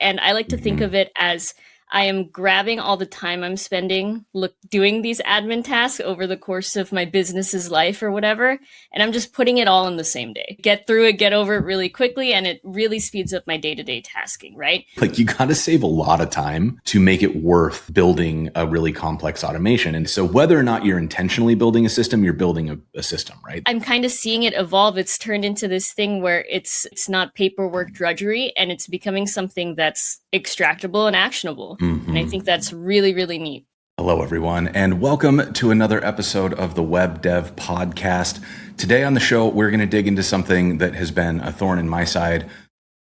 And I like to think of it as I am grabbing all the time I'm spending doing these admin tasks over the course of my business's life or whatever, and I'm just putting it all in the same day. Get through it, get over it really quickly, and it really speeds up my day-to-day tasking, right? Like, you got to save a lot of time to make it worth building a really complex automation. And so whether or not you're intentionally building a system, you're building a system, right? I'm kind of seeing it evolve. It's turned into this thing where it's not paperwork drudgery, and it's becoming something that's extractable and actionable. Mm-hmm. And I think that's really, really neat. Hello, everyone, and welcome to another episode of the Web Dev Podcast. Today on the show, we're going to dig into something that has been a thorn in my side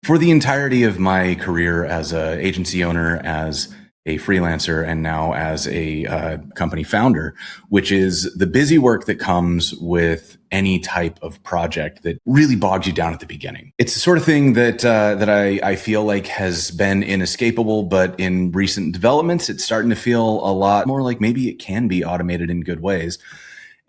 for the entirety of my career as an agency owner, as a freelancer, and now as a company founder, which is the busy work that comes with any type of project that really bogs you down at the beginning. It's the sort of thing that I feel like has been inescapable, but in recent developments, it's starting to feel a lot more like maybe it can be automated in good ways.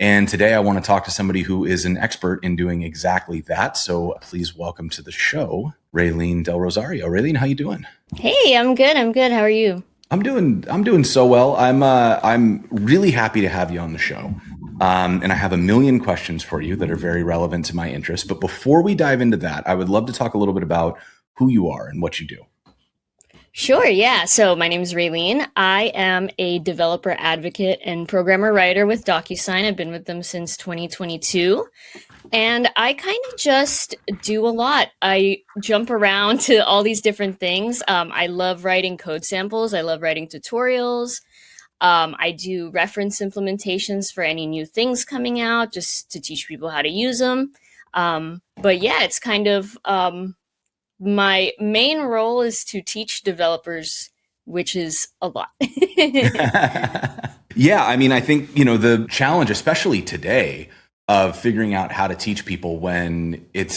And today I want to talk to somebody who is an expert in doing exactly that. So please welcome to the show, Raileen del Rosario. Raileen, how you doing? Hey, I'm good. How are you? I'm doing so well. I'm really happy to have you on the show. And I have a million questions for you that are very relevant to my interests. But before we dive into that, I would love to talk a little bit about who you are and what you do. Sure, yeah. So my name is Raileen. I am a developer advocate and programmer writer with DocuSign. I've been with them since 2022. And I kind of just do a lot. I jump around to all these different things. I love writing code samples. I love writing tutorials. I do reference implementations for any new things coming out, just to teach people how to use them. But yeah, it's kind of my main role is to teach developers, which is a lot. Yeah, I mean, I think, the challenge, especially today, of figuring out how to teach people when it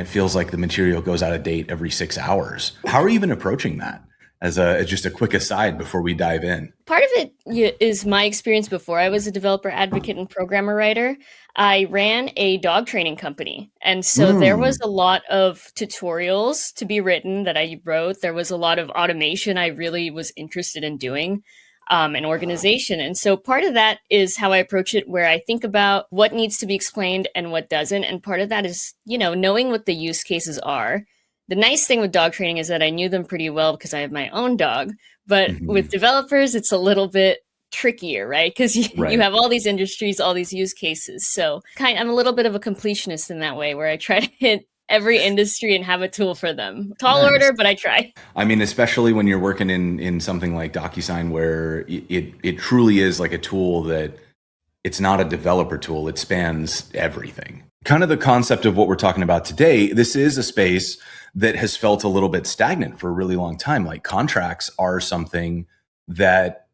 feels like the material goes out of date every 6 hours. How are you even approaching that? As just a quick aside before we dive in. Part of it is my experience before I was a developer advocate and programmer writer. I ran a dog training company. And so there was a lot of tutorials to be written that I wrote. There was a lot of automation I really was interested in doing. And organization. And so part of that is how I approach it, where I think about what needs to be explained and what doesn't. And part of that is, knowing what the use cases are. The nice thing with dog training is that I knew them pretty well because I have my own dog. But with developers, it's a little bit trickier, right? Because you have all these industries, all these use cases. So I'm a little bit of a completionist in that way, where I try to hit every industry and have a tool for them. Tall order, but I try. I mean, especially when you're working in something like DocuSign, where it truly is like a tool that it's not a developer tool. It spans everything. Kind of the concept of what we're talking about today, this is a space that has felt a little bit stagnant for a really long time. Like, contracts are something that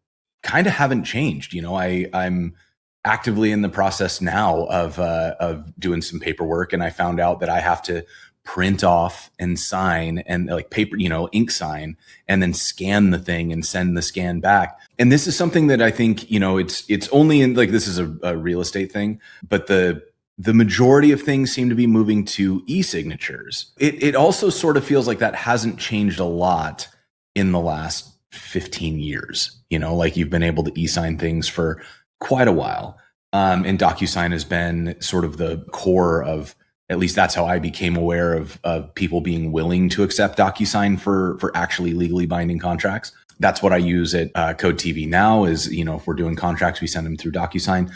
kind of haven't changed. I'm actively in the process now of doing some paperwork, and I found out that I have to print off and sign and paper, ink sign, and then scan the thing and send the scan back. And this is something that I think, it's only in this is a real estate thing, but the majority of things seem to be moving to e-signatures. It also sort of feels like that hasn't changed a lot in the last 15 years. You've been able to e-sign things for quite a while. And DocuSign has been sort of the core of, at least that's how I became aware of people being willing to accept DocuSign for actually legally binding contracts. That's what I use at CodeTV now is, if we're doing contracts, we send them through DocuSign.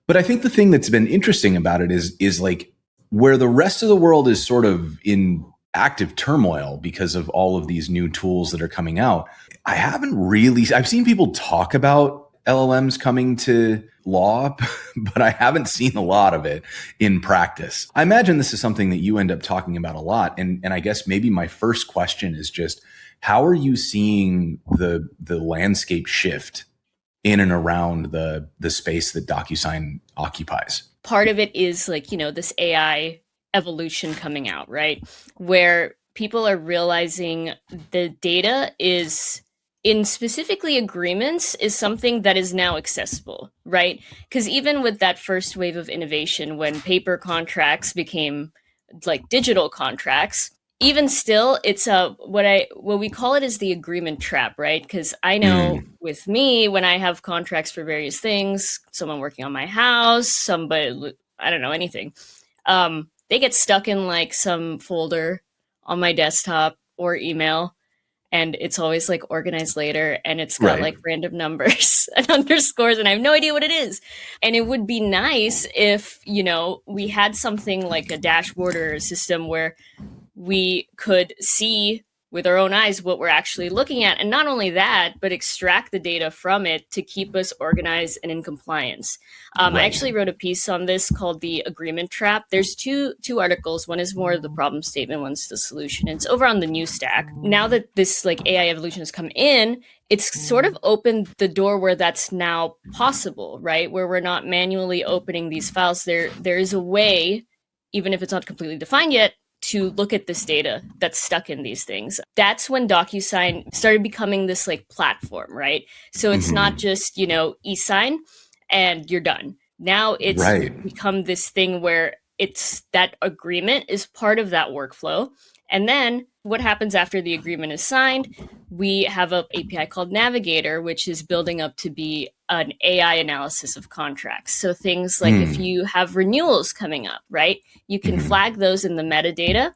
But I think the thing that's been interesting about it is like where the rest of the world is sort of in active turmoil because of all of these new tools that are coming out. I've seen people talk about LLMs coming to law, but I haven't seen a lot of it in practice. I imagine this is something that you end up talking about a lot. And I guess maybe my first question is just, how are you seeing the landscape shift in and around the space that DocuSign occupies? Part of it is this AI evolution coming out, right? Where people are realizing the data is in specifically agreements is something that is now accessible, right? Because even with that first wave of innovation, when paper contracts became like digital contracts, even still, it's what we call it is the agreement trap, right? Because I know Mm, with me, when I have contracts for various things, someone working on my house, somebody, I don't know, anything, they get stuck in like some folder on my desktop or email, and it's always like organized later, and it's got right. like random numbers and underscores, and I have no idea what it is. And it would be nice if, we had something like a dashboard or a system where we could see with our own eyes what we're actually looking at. And not only that, but extract the data from it to keep us organized and in compliance. I Right. actually wrote a piece on this called The Agreement Trap. There's two articles. One is more of the problem statement, one's the solution. It's over on the new stack. Now that this like AI evolution has come in, it's sort of opened the door where that's now possible, right? Where we're not manually opening these files. There is a way, even if it's not completely defined yet, to look at this data that's stuck in these things. That's when DocuSign started becoming this like platform, right? So it's not Hmm. just, e-sign and you're done. Now it's Right. become this thing where it's that agreement is part of that workflow. And then what happens after the agreement is signed? We have an API called Navigator, which is building up to be an AI analysis of contracts. So things like if Mm. you have renewals coming up, right? You can Hmm. flag those in the metadata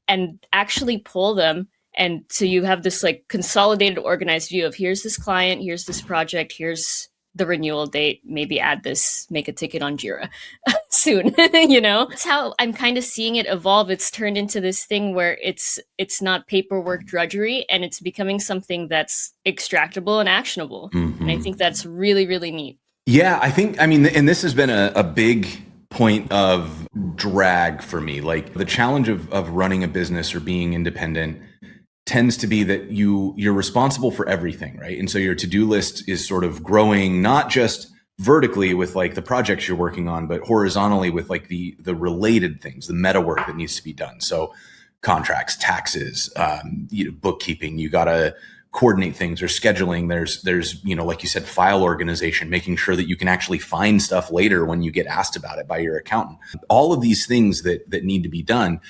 and actually pull them. And so you have this like consolidated, organized view of here's this client, here's this project, here's the renewal date. Maybe add this, make a ticket on Jira soon. That's how I'm kind of seeing it evolve. It's turned into this thing where it's not paperwork drudgery, and it's becoming something that's extractable and actionable. And I Hmm. think that's really, really neat. Yeah, I mean, and this has been a big point of drag for me. Like the challenge of running a business or being independent tends to be that you're responsible for everything, right? And so your to-do list is sort of growing, not just vertically with like the projects you're working on, but horizontally with like the related things, the meta work that needs to be done. So contracts, taxes, bookkeeping, you got to coordinate things or scheduling. There's, like you said, file organization, making sure that you can actually find stuff later when you get asked about it by your accountant. All of these things that need to be done.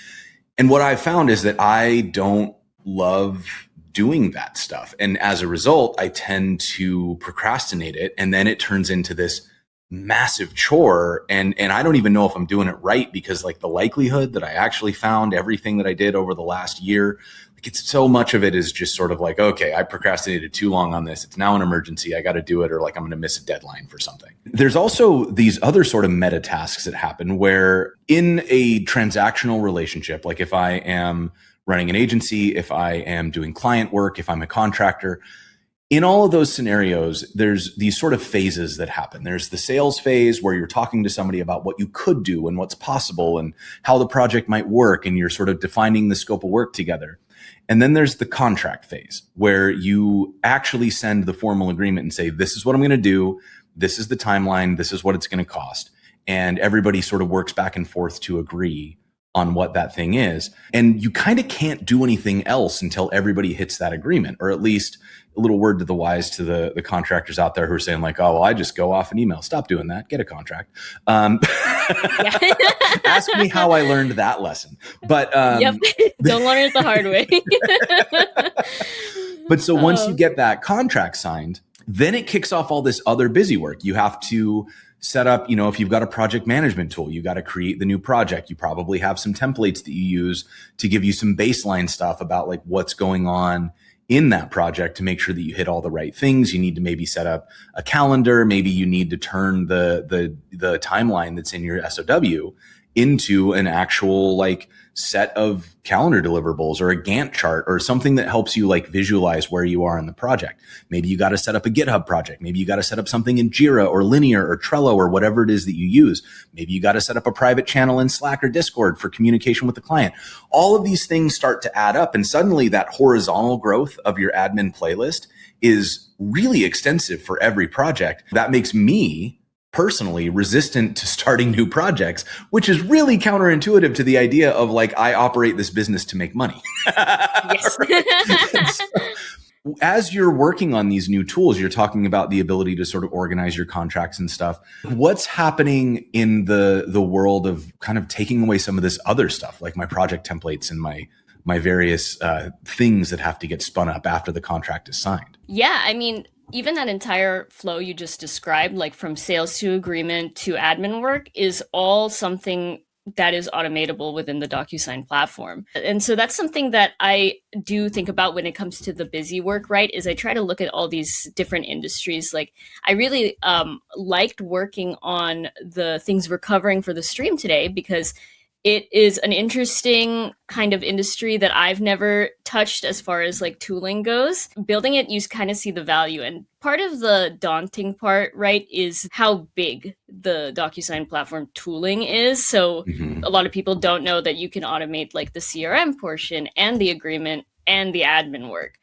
And what I've found is that I don't love doing that stuff. And as a result, I tend to procrastinate it. And then it turns into this massive chore. And I don't even know if I'm doing it right, because like the likelihood that I actually found everything that I did over the last year, like it's so much of it is just sort of like, okay, I procrastinated too long on this. It's now an emergency. I got to do it, or like I'm going to miss a deadline for something. There's also these other sort of meta tasks that happen where in a transactional relationship, like if I am running an agency, if I am doing client work, if I'm a contractor, in all of those scenarios, there's these sort of phases that happen. There's the sales phase where you're talking to somebody about what you could do and what's possible and how the project might work, and you're sort of defining the scope of work together. And then there's the contract phase where you actually send the formal agreement and say, this is what I'm going to do. This is the timeline. This is what it's going to cost. And everybody sort of works back and forth to agree on what that thing is. And you kind of can't do anything else until everybody hits that agreement, or at least a little word to the wise to the contractors out there who are saying like, oh, well, I just go off an email. Stop doing that. Get a contract. Ask me how I learned that lesson. But Yep. Don't learn it the hard way. but so once you Oh, get that contract signed, then it kicks off all this other busy work. You have to set up, if you've got a project management tool, you got to create the new project. You probably have some templates that you use to give you some baseline stuff about like what's going on in that project to make sure that you hit all the right things. You need to maybe set up a calendar. Maybe you need to turn the timeline that's in your SOW into an actual like set of calendar deliverables or a Gantt chart or something that helps you like visualize where you are in the project. Maybe you got to set up a GitHub project. Maybe you got to set up something in Jira or Linear or Trello or whatever it is that you use. Maybe you got to set up a private channel in Slack or Discord for communication with the client. All of these things start to add up, and suddenly that horizontal growth of your admin playlist is really extensive for every project. That makes me personally resistant to starting new projects, which is really counterintuitive to the idea of like, I operate this business to make money. yes. So, as you're working on these new tools, you're talking about the ability to sort of organize your contracts and stuff. What's happening in the world of kind of taking away some of this other stuff, like my project templates and my my various things that have to get spun up after the contract is signed. Yeah, I mean, even that entire flow you just described, like from sales to agreement to admin work, is all something that is automatable within the DocuSign platform. And so that's something that I do think about when it comes to the Busywork, right? Is I try to look at all these different industries. Like I really liked working on the things we're covering for the stream today because it is an interesting kind of industry that I've never touched as far as like tooling goes. Building it, you kind of see the value. And part of the daunting part, right, is how big the DocuSign platform tooling is. So a lot of people don't know that you can automate like the CRM portion and the agreement and the admin work.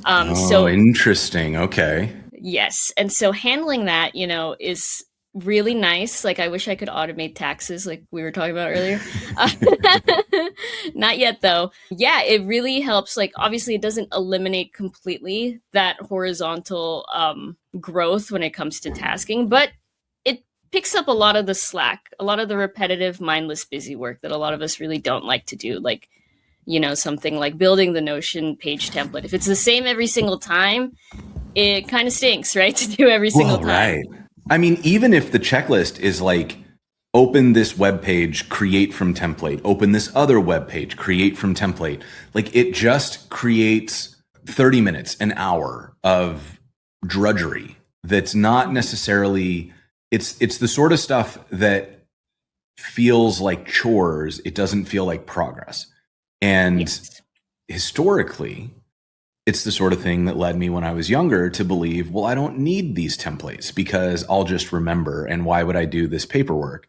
So interesting. Okay. Yes. And so handling that, is really nice. Like I wish I could automate taxes like we were talking about earlier. Not yet though. Yeah, it really helps. Like obviously it doesn't eliminate completely that horizontal growth when it comes to tasking, but it picks up a lot of the slack, a lot of the repetitive, mindless, busy work that a lot of us really don't like to do. Like, something like building the Notion page template. If it's the same every single time, it kind of stinks, right? To do every single time. Right. I mean, even if the checklist is like, open this web page, create from template, open this other web page, create from template, like it just creates 30 minutes, an hour of drudgery that's not necessarily, it's the sort of stuff that feels like chores. It doesn't feel like progress. And yes. Historically, it's the sort of thing that led me when I was younger to believe, well, I don't need these templates because I'll just remember. And why would I do this paperwork?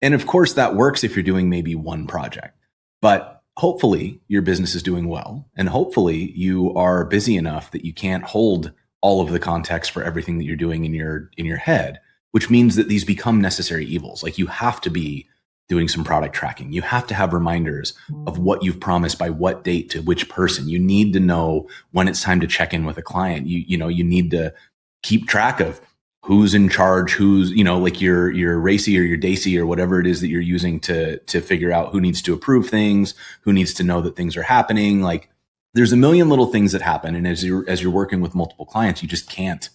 And of course, that works if you're doing maybe one project. But hopefully your business is doing well. And hopefully you are busy enough that you can't hold all of the context for everything that you're doing in your head, which means that these become necessary evils. Like you have to be doing some product tracking. You have to have reminders of what you've promised by what date to which person. You need to know when it's time to check in with a client. You need to keep track of who's in charge, who's, like your RACI or your DACI or whatever it is that you're using to figure out who needs to approve things, who needs to know that things are happening. Like there's a million little things that happen. And as you're working with multiple clients, you just can't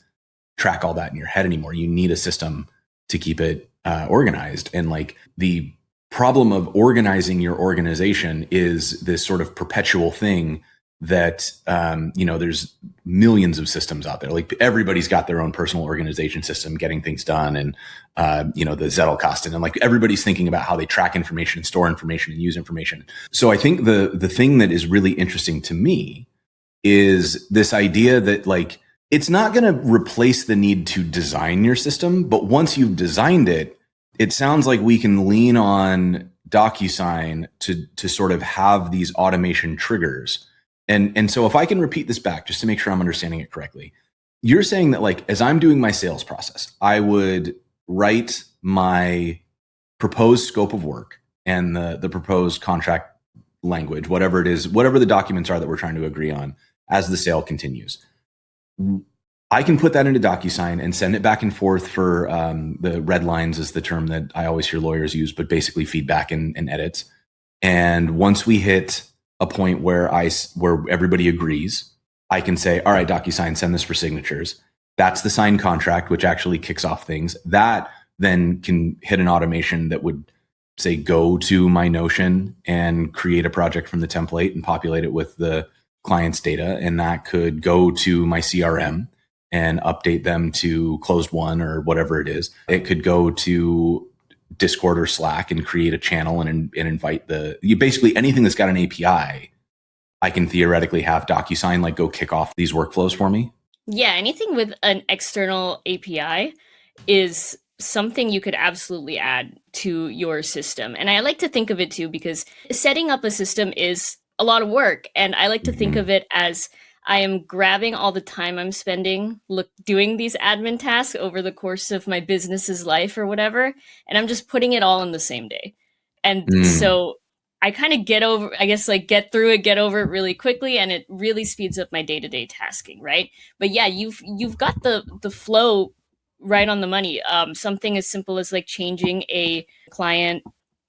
track all that in your head anymore. You need a system to keep it organized. And like the problem of organizing your organization is this sort of perpetual thing that, there's millions of systems out there. Like everybody's got their own personal organization system, getting things done. And, the Zettelkasten, and like everybody's thinking about how they track information, store information, and use information. So I think the thing that is really interesting to me is this idea that like, it's not going to replace the need to design your system, but once you've designed it, it sounds like we can lean on DocuSign to sort of have these automation triggers. And so if I can repeat this back, just to make sure I'm understanding it correctly, you're saying that like, as I'm doing my sales process, I would write my proposed scope of work and the proposed contract language, whatever it is, whatever the documents are that we're trying to agree on as the sale continues. I can put that into DocuSign and send it back and forth for the red lines is the term that I always hear lawyers use, but basically feedback and edits. And once we hit a point where everybody agrees, I can say, all right, DocuSign, send this for signatures. That's the signed contract, which actually kicks off things. That then can hit an automation that would say, go to my Notion and create a project from the template and populate it with the client's data. And that could go to my CRM and update them to closed one or whatever it is. It could go to Discord or Slack and create a channel and invite basically anything that's got an API. I can theoretically have DocuSign like go kick off these workflows for me. Yeah, anything with an external API is something you could absolutely add to your system. And I like to think of it too, because setting up a system is a lot of work. And I like to think of it as I am grabbing all the time I'm spending doing these admin tasks over the course of my business's life or whatever, and I'm just putting it all in the same day. And so I kind of get over it really quickly, and it really speeds up my day-to-day tasking, right? But yeah, you've got the flow right on the money. Something as simple as like changing a client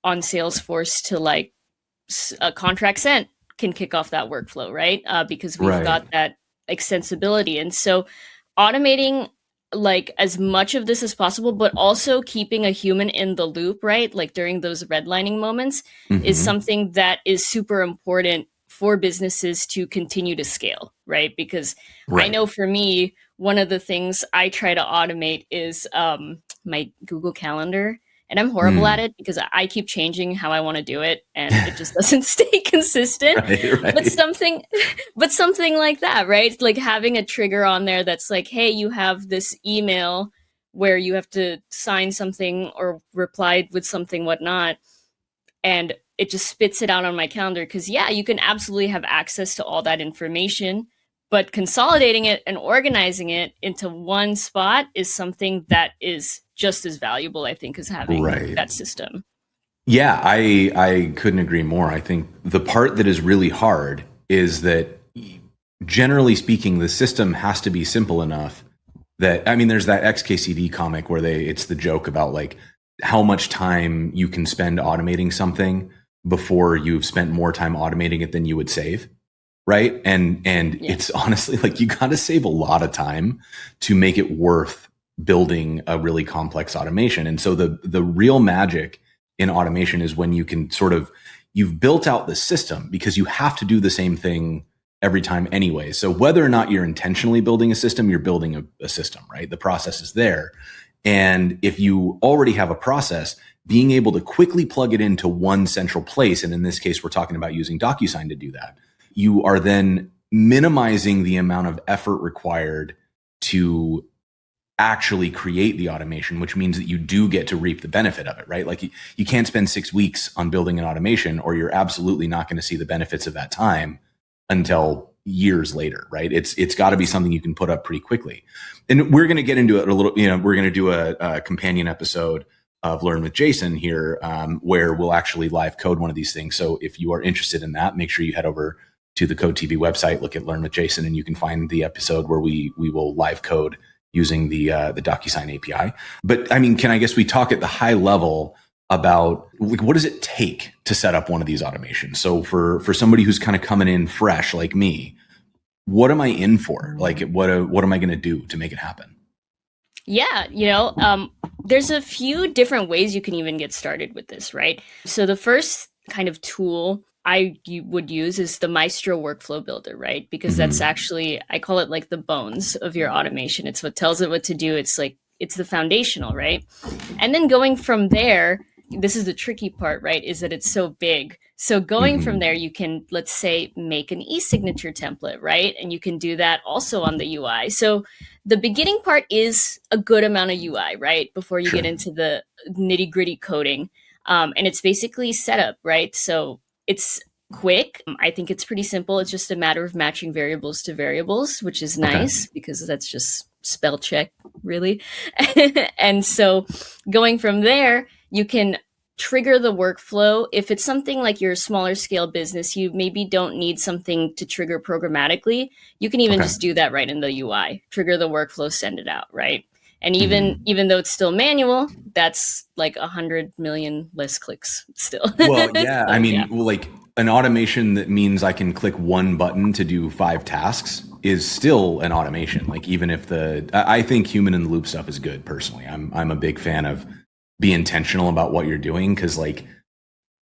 on Salesforce to like a contract sent can kick off that workflow, right? Because we've Right. got that extensibility. And so automating like as much of this as possible, but also keeping a human in the loop, right? Like during those redlining moments is Hmm. something that is super important for businesses to continue to scale, right? Because I Right. know for me, one of the things I try to automate is my Google Calendar. And I'm horrible at Mm. it because I keep changing how I want to do it and it just doesn't stay consistent. Right. But Right. something like that, right? Like having a trigger on there that's like, hey, you have this email where you have to sign something or reply with something, whatnot, and it just spits it out on my calendar. Because yeah, you can absolutely have access to all that information, but consolidating it and organizing it into one spot is something that is just as valuable, I think, as having Right. that system. Yeah, I couldn't agree more. I think the part that is really hard is that generally speaking, the system has to be simple enough that, I mean, there's that XKCD comic where it's the joke about like how much time you can spend automating something before you've spent more time automating it than you would save. Right. And Yeah. it's honestly like you got to save a lot of time to make it worth building a really complex automation. And so the real magic in automation is when you can sort of, you've built out the system because you have to do the same thing every time anyway. So whether or not you're intentionally building a system, you're building a system, right? The process is there. And if you already have a process, being able to quickly plug it into one central place, and in this case, we're talking about using DocuSign to do that, you are then minimizing the amount of effort required to actually create the automation, which means that you do get to reap the benefit of it, right? Like you can't spend 6 weeks on building an automation, or you're absolutely not going to see the benefits of that time until years later, right? It's got to be something you can put up pretty quickly. And we're going to get into it a little, we're going to do a companion episode of Learn with Jason here, where we'll actually live code one of these things. So if you are interested in that, make sure you head over to the CodeTV website, look at Learn with Jason, and you can find the episode where we will live code using the DocuSign API. But I mean, can I guess we talk at the high level about like what does it take to set up one of these automations? So for somebody who's kind of coming in fresh like me, what am I in for? Like what am I going to do to make it happen? Yeah, there's a few different ways you can even get started with this, right? So the first kind of tool would use is the Maestro workflow builder, right? Because that's Mm-hmm. actually, I call it like the bones of your automation. It's what tells it what to do. It's like, it's the foundational, right? And then going from there, this is the tricky part, right? Is that it's so big. So going from Mm-hmm. there, you can, let's say, make an e-signature template, right? And you can do that also on the UI. So the beginning part is a good amount of UI, right? Before you get Sure. into the nitty gritty coding. And it's basically setup, right? So it's quick. I think it's pretty simple. It's just a matter of matching variables to variables, which is Okay. nice because that's just spell check, really. And so going from there, you can trigger the workflow. If it's something like your smaller scale business, you maybe don't need something to trigger programmatically. You can even Okay. just do that right in the UI, trigger the workflow, send it out, right? And Mm-hmm. even though it's still manual, that's like 100 million less clicks still. Well, yeah. I So yeah. mean, like an automation that means I can click one button to do 5 tasks is still an automation. Like even if I think human in the loop stuff is good personally. I'm a big fan of be intentional about what you're doing because like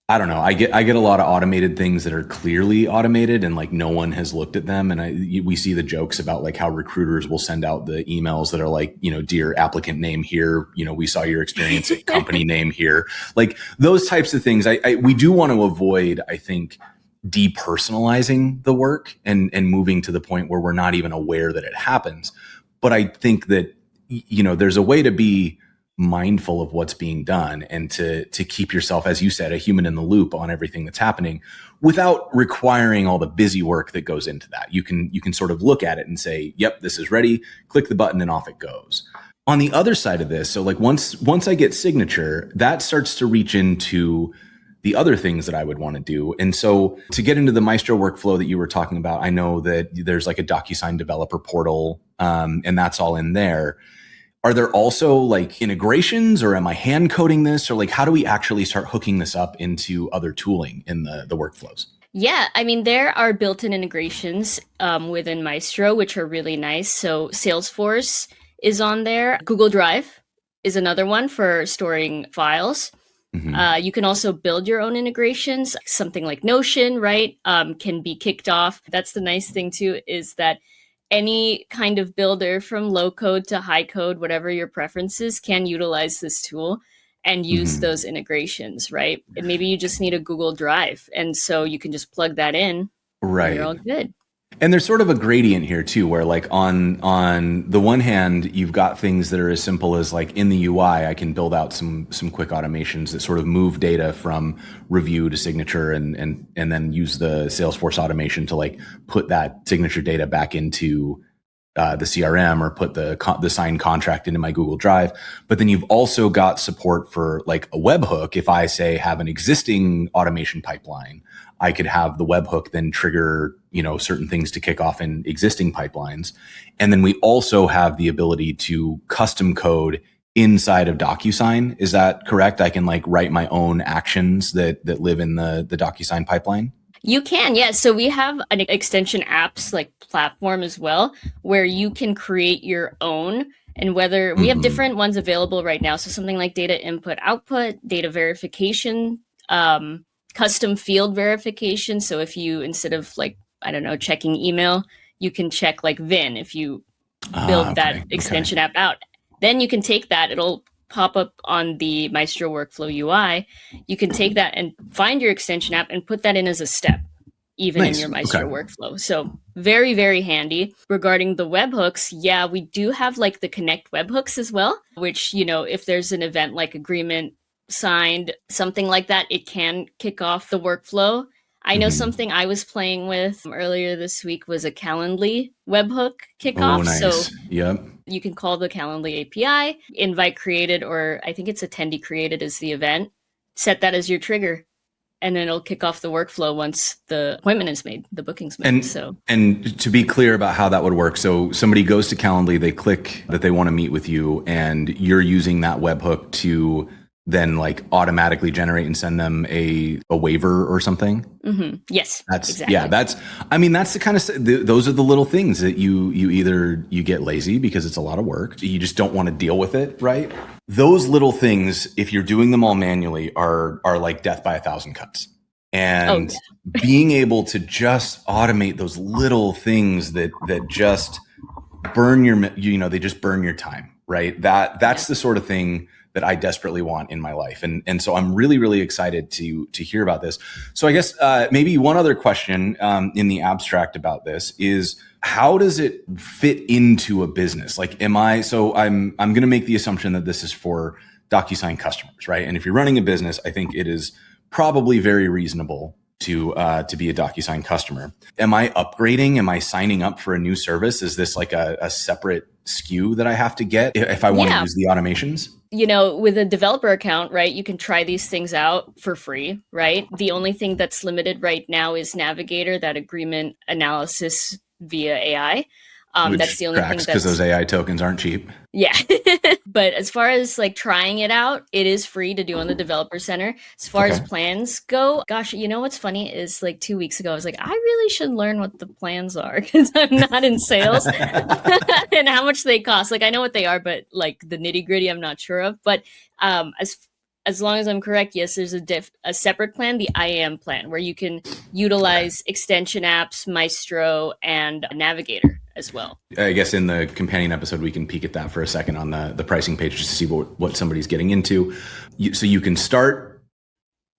I don't know. I get a lot of automated things that are clearly automated and like no one has looked at them. And we see the jokes about like how recruiters will send out the emails that are like, dear applicant name here, we saw your experience at company name here. Like those types of things. We do want to avoid, I think, depersonalizing the work and moving to the point where we're not even aware that it happens. But I think that, there's a way to be mindful of what's being done and to keep yourself, as you said, a human in the loop on everything that's happening without requiring all the busy work that goes into that. You can sort of look at it and say, yep, this is ready, click the button and off it goes. On the other side of this, so like once I get signature, that starts to reach into the other things that I would want to do. And so to get into the Maestro workflow that you were talking about, I know that there's like a DocuSign developer portal, and that's all in there. Are there also like integrations, or am I hand coding this, or like how do we actually start hooking this up into other tooling in the workflows? Yeah, I mean, there are built-in integrations within Maestro, which are really nice. So Salesforce is on there. Google Drive is another one for storing files. Hmm. You can also build your own integrations. Something like Notion, right, can be kicked off. That's the nice thing too, is that any kind of builder from low code to high code, whatever your preferences, can utilize this tool and use Hmm. those integrations, right? And maybe you just need a Google Drive. And so you can just plug that in and you're Right. all good. And there's sort of a gradient here too, where like on the one hand, you've got things that are as simple as like in the UI, I can build out some quick automations that sort of move data from review to signature, and then use the Salesforce automation to like put that signature data back into the CRM, or put the signed contract into my Google Drive. But then you've also got support for like a webhook. If I say have an existing automation pipeline, I could have the webhook then trigger, certain things to kick off in existing pipelines. And then we also have the ability to custom code inside of DocuSign. Is that correct? I can like write my own actions that live in the DocuSign pipeline. You can, yeah. So we have an extension apps like platform as well, where you can create your own. And whether we have Hmm. different ones available right now. So something like data input output, data verification, custom field verification. So if you, instead of like, I don't know, checking email, you can check like VIN if you Ah, build that okay. Okay. extension app out. Then you can take that, it'll pop up on the Maestro Workflow UI. You can take that and find your extension app and put that in as a step, even in your Nice. Okay. Maestro workflow. So very, very handy. Regarding the webhooks, yeah, we do have like the Connect webhooks as well, which, if there's an event like agreement signed, something like that, it can kick off the workflow. I know Hmm. something I was playing with earlier this week was a Calendly webhook Oh, kickoff. So nice. Yep. you can call the Calendly API, invite created, or I think it's attendee created as the event, set that as your trigger, and then it'll kick off the workflow once the appointment is made, the booking's made. And So and to be clear about how that would work, so somebody goes to Calendly, they click that they want to meet with you, and you're using that webhook to then like automatically generate and send them a waiver or something. yes, That's yeah. exactly. That's I mean that's the kind of those are the little things that you either you get lazy because it's a lot of work, you just don't want to deal with it, right? Those little things, if you're doing them all manually, are like death by a thousand cuts. Oh And yeah. being able to just automate those little things that just burn they just burn your time, right? That's Yeah. the sort of thing that I desperately want in my life. And so I'm really, really excited to hear about this. So I guess maybe one other question in the abstract about this is, how does it fit into a business? Like, I'm going to make the assumption that this is for DocuSign customers, right? And if you're running a business, I think it is probably very reasonable to be a DocuSign customer. Am I upgrading? Am I signing up for a new service? Is this like a separate SKU that I have to get if I want to Yeah. use the automations? With a developer account, right, you can try these things out for free, right? The only thing that's limited right now is Navigator, that agreement analysis via AI. That's Which the only tracks thing because that's, those AI tokens aren't cheap. yeah. But as far as like trying it out, it is free to do on the Developer Center. As far as Okay. plans go, gosh, what's funny is like 2 weeks ago, I was like, I really should learn what the plans are because I'm not in sales and how much they cost. Like I know what they are, but like the nitty gritty, I'm not sure of. But as long as I'm correct, yes, there's a separate plan, the IAM plan, where you can Okay. utilize extension apps, Maestro, and Navigator as well. I guess in the companion episode, we can peek at that for a second on the pricing page just to see what somebody's getting into. So you can start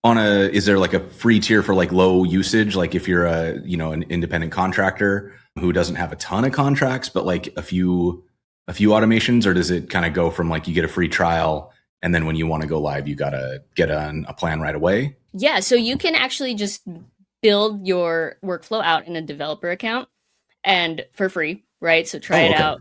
is there like a free tier for like low usage? Like if you're an independent contractor who doesn't have a ton of contracts, but like a few automations, or does it kind of go from like you get a free trial and then when you want to go live, you got to get on a plan right away? Yeah, so you can actually just build your workflow out in a developer account and for free, right? So try Oh, it okay. out.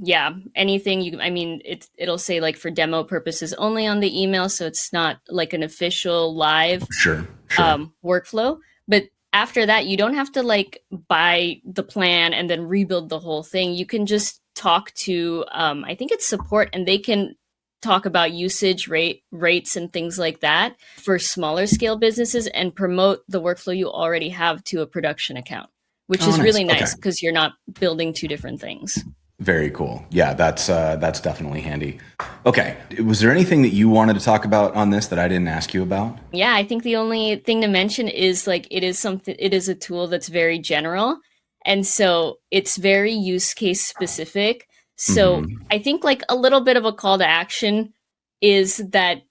Yeah, anything I mean, it'll say like for demo purposes only on the email, so it's not like an official live Sure. Sure. workflow. But after that, you don't have to like buy the plan and then rebuild the whole thing. You can just talk to, I think it's support, and they can talk about usage rates and things like that for smaller scale businesses and promote the workflow you already have to a production account, which is nice. really Okay. nice because you're not building two different things. Very cool. Yeah, that's definitely handy. Okay. Was there anything that you wanted to talk about on this that I didn't ask you about? Yeah, I think the only thing to mention is like it is a tool that's very general. And so it's very use case specific. So I think like a little bit of a call to action is that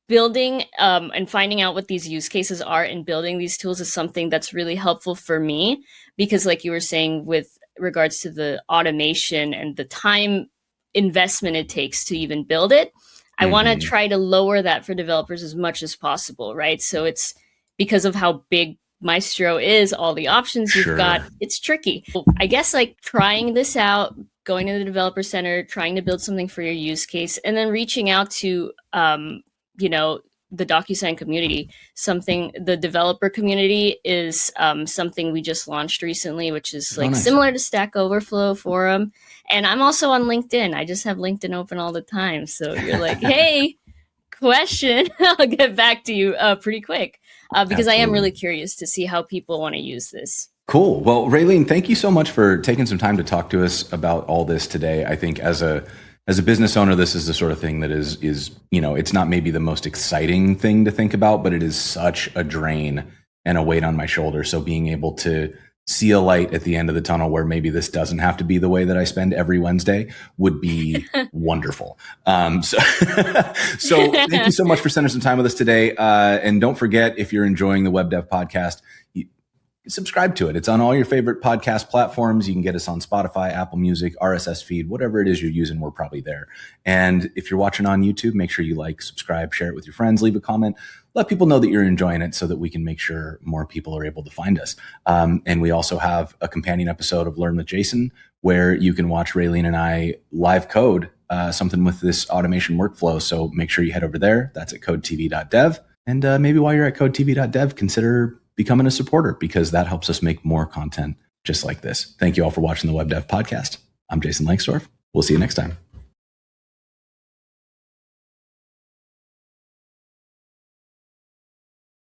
building and finding out what these use cases are and building these tools is something that's really helpful for me because like you were saying with regards to the automation and the time investment it takes to even build it, I want to try to lower that for developers as much as possible, right? So it's because of how big Maestro is, all the options you've got, it's tricky. I guess like trying this out, going to the developer center, trying to build something for your use case, and then reaching out to the DocuSign community. The developer community is something we just launched recently, which is like similar to Stack Overflow forum. And I'm also on LinkedIn. I just have LinkedIn open all the time. So you're like, hey, question, I'll get back to you pretty quick because I am really curious to see how people want to use this. Cool. Well, Raileen, thank you so much for taking some time to talk to us about all this today. I think as a business owner, this is the sort of thing that is it's not maybe the most exciting thing to think about, but it is such a drain and a weight on my shoulder. So being able to see a light at the end of the tunnel where maybe this doesn't have to be the way that I spend every Wednesday would be wonderful. So thank you so much for spending some time with us today. And don't forget, if you're enjoying the Web Dev Podcast, subscribe to it. It's on all your favorite podcast platforms. You can get us on Spotify, Apple Music, RSS feed, whatever it is you're using, we're probably there. And if you're watching on YouTube, make sure you like, subscribe, share it with your friends, leave a comment, let people know that you're enjoying it so that we can make sure more people are able to find us. And we also have a companion episode of Learn with Jason where you can watch Raileen and I live code something with this automation workflow. So make sure you head over there. That's at codetv.dev. And maybe while you're at codetv.dev, consider becoming a supporter because that helps us make more content just like this. Thank you all for watching the Web Dev Podcast. I'm Jason Lengstorf. We'll see you next time.